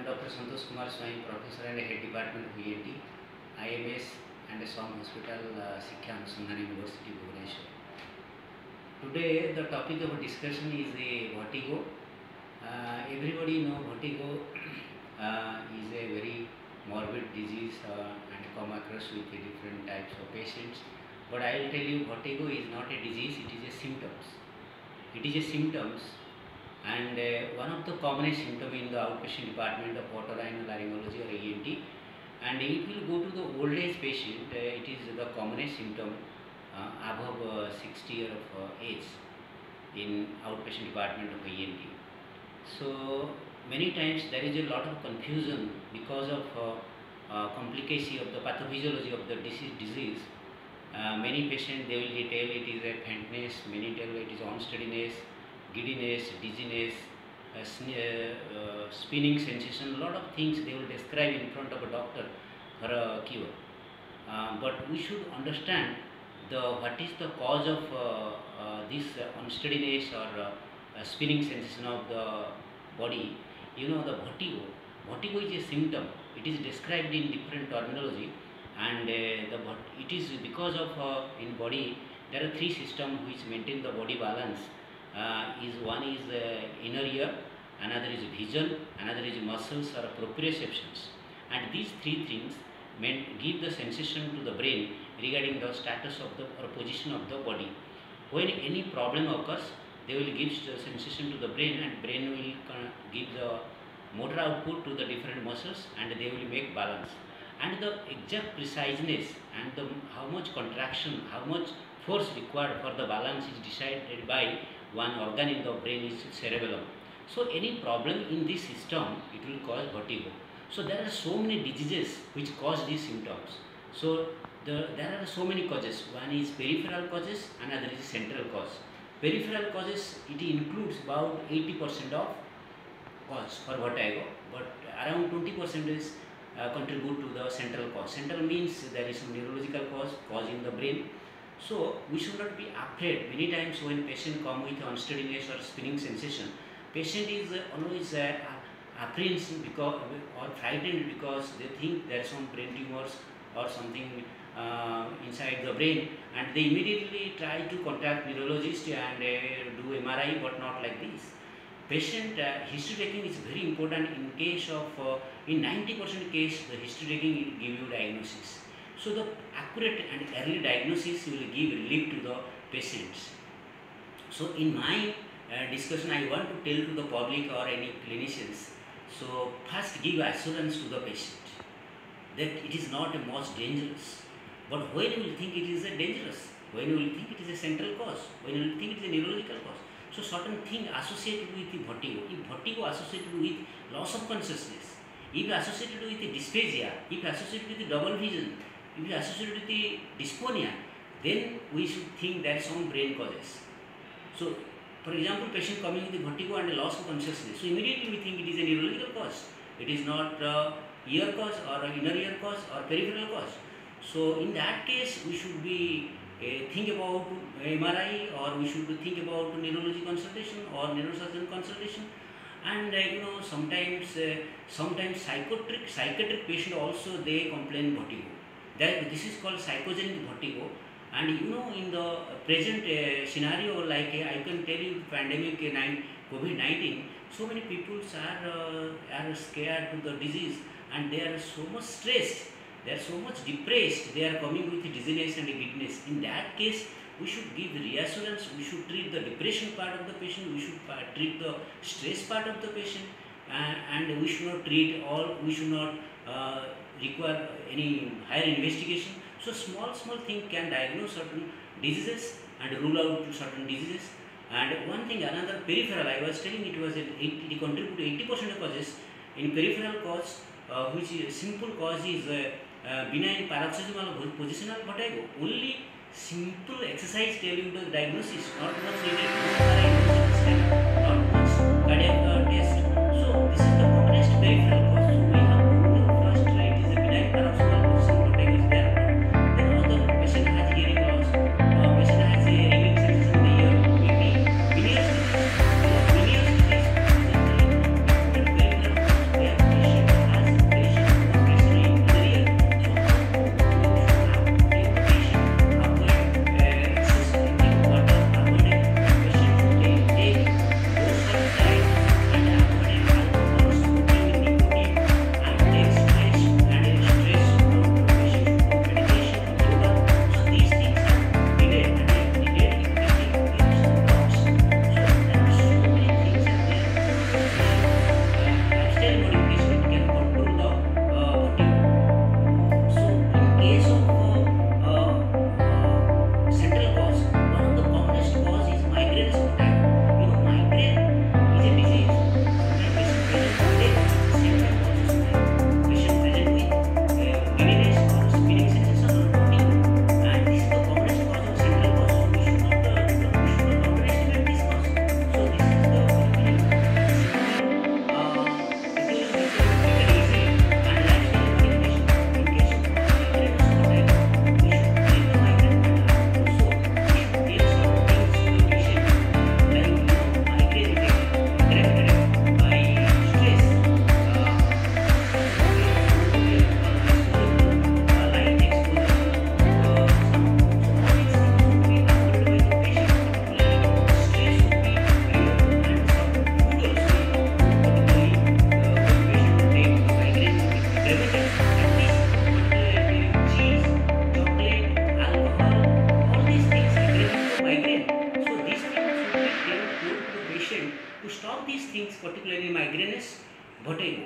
am Dr. Santosh Kumar Swami, Professor and Head Department of ENT, IMS and SOM Hospital, Shiksha Anusandhan University, Bhubaneswar. Today the topic of discussion is vertigo. Everybody know vertigo is a very morbid disease and come across with different types of patients. But I will tell you, vertigo is not a disease; it is a symptoms. It is a symptoms. And one of the commonest symptoms in the outpatient department of otorhinolaryngology or ENT, and it will go to the old age patient. It is the commonest symptom above 60 years of age in outpatient department of ENT. So many times there is a lot of confusion because of complication of the pathophysiology of the disease. Many patients, they will tell it is a faintness, many tell it is unsteadiness, giddiness, dizziness, spinning sensation, a lot of things they will describe in front of a doctor for a cure. But we should understand what is the cause of this unsteadiness or spinning sensation of the body. You know, the vertigo. Vertigo is a symptom. It is described in different terminology, and it is because of in body there are three systems which maintain the body balance. One is inner ear, another is vision, another is muscles or proprioceptions, and these three things give the sensation to the brain regarding the status of the or position of the body. When any problem occurs, they will give the sensation to the brain, and brain will give the motor output to the different muscles, and they will make balance. And the exact preciseness and how much contraction, how much force required for the balance is decided by one organ in the brain, is cerebellum. So any problem in this system, it will cause vertigo. So there are so many diseases which cause these symptoms. So there are so many causes. One is peripheral causes, another is central cause. Peripheral causes, it includes about 80% of cause for vertigo, but around 20% is contribute to the central cause. Central means there is some neurological cause in the brain. So we should not be afraid. Many times when patient come with unsteadiness or spinning sensation, patient is always apprehensive because or frightened because they think there are some brain tumors or something inside the brain, and they immediately try to contact neurologist and do MRI, but not like this. Patient history taking is very important in case of in 90% case the history taking will give you diagnosis. So the accurate and early diagnosis will give relief to the patients. So in my discussion, I want to tell to the public or any clinicians, so first give assurance to the patient that it is not much dangerous. But when you will think it is a dangerous, when you will think it is a central cause, when you will think it is a neurological cause. So certain thing associated with the vertigo, if vertigo associated with loss of consciousness, if associated with the dysphagia, if associated with the double vision, if associated with the dysphonia, then we should think that some brain causes. So for example, patient coming with the vertigo and a loss of consciousness, so immediately we think it is a neurological cause. It is not ear cause or inner ear cause or peripheral cause. So in that case, we should be think about MRI, or we should think about neurology consultation or neurosurgeon consultation. And you know, sometimes psychiatric patient also they complain vertigo. This is called psychogenic vertigo. And you know, in the present scenario, like I can tell you, pandemic COVID-19, so many people are scared to the disease, and they are so much stressed, they are so much depressed, they are coming with dizziness and giddiness. In that case, we should give reassurance, we should treat the depression part of the patient, we should treat the stress part of the patient, and we should not we should not require any higher investigation. So small thing can diagnose certain diseases and rule out certain diseases. And one thing, another peripheral, I was telling it was it contribute to 80% of causes. In peripheral cause, which is simple cause is benign paroxysmal positional vertigo. Only simple exercise tell you the diagnosis, not much needed not much cardiac test. So this is the commonest peripheral cause. So we have to know first it is a benign paroxysmal positional vertigo is there. Then other patient has hearing loss, patient has a ringing sensation in the ear, maybe Meniere's disease. Meniere's disease is a peripheral cause where patient things, particularly migraines, vertigo.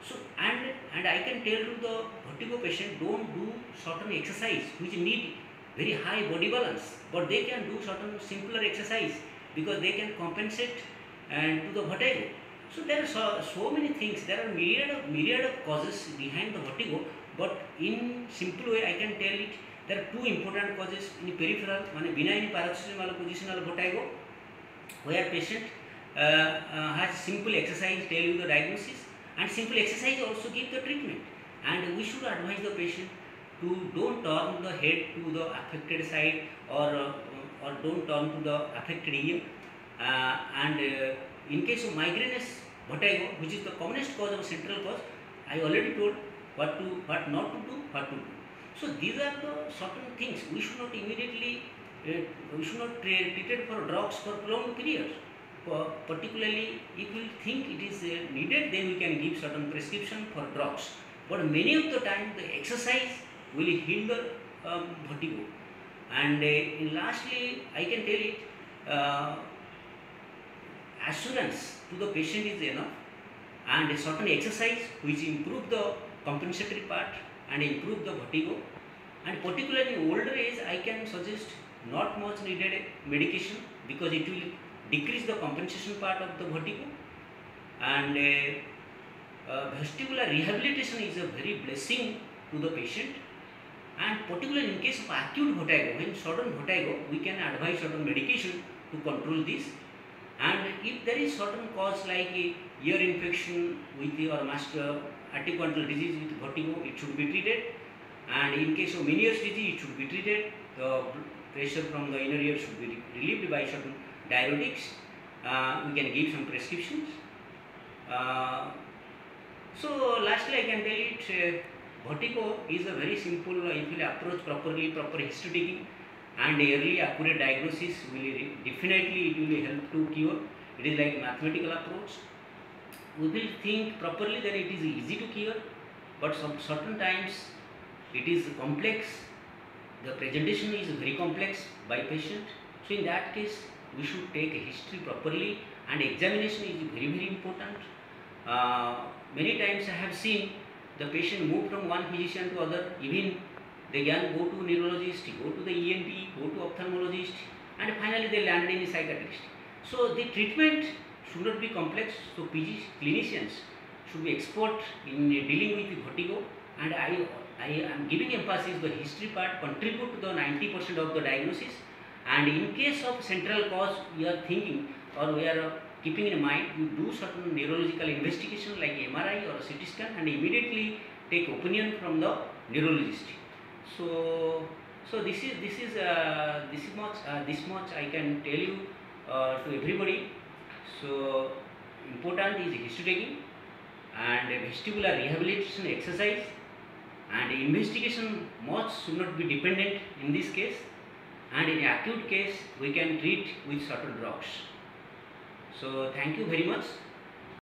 So and I can tell to the vertigo patient, don't do certain exercise which need very high body balance, but they can do certain simpler exercise because they can compensate and to the vertigo. So there are so many things. There are myriad of causes behind the vertigo, but in simple way I can tell it. There are two important causes in peripheral, benign paroxysmal positional vertigo, where patient has simple exercise tell you the diagnosis, and simple exercise also give the treatment. And we should advise the patient to don't turn the head to the affected side, or don't turn to the affected ear. And in case of migraines, vertigo, which is the commonest cause of central cause, I already told what not to do, what to do. So these are the certain things. We should not immediately we should not treat it for drugs for prolonged periods. Particularly if we think it is needed, then we can give certain prescription for drugs. But many of the time the exercise will heal the vertigo. And lastly, I can tell it, assurance to the patient is enough, and a certain exercise which improve the compensatory part and improve the vertigo. And particularly in older age, I can suggest not much needed medication, because it will decrease the compensation part of the vertigo. And vestibular rehabilitation is a very blessing to the patient, and particularly in case of acute vertigo, when sudden vertigo, we can advise certain medication to control this. And if there is certain cause like ear infection with or antequintal disease with vertigo, it should be treated. And in case of Meniere's disease, it should be treated. The pressure from the inner ear should be relieved by certain diuretics. We can give some prescriptions. So lastly, I can tell it, vertigo is a very simple, if you approach properly, proper history taking and early accurate diagnosis will definitely it will help to cure. It is like mathematical approach. We will think properly, then it is easy to cure, but some certain times it is complex. The presentation is very complex by patient. So in that case, we should take a history properly, and examination is very important. Many times I have seen the patient move from one physician to other. Even they can go to neurologist, go to the ENT, go to ophthalmologist, and finally they land in a psychiatrist. So the treatment should not be complex. So PG clinicians should be expert in dealing with vertigo, and I am giving emphasis the history part contribute to the 90% of the diagnosis. And in case of central cause, we are thinking or we are keeping in mind, you do certain neurological investigation like MRI or CT scan, and immediately take opinion from the neurologist. So this much I can tell you to everybody. So important is history taking and vestibular rehabilitation exercise, and investigation much should not be dependent in this case. And in acute case, we can treat with certain drugs. So thank you very much.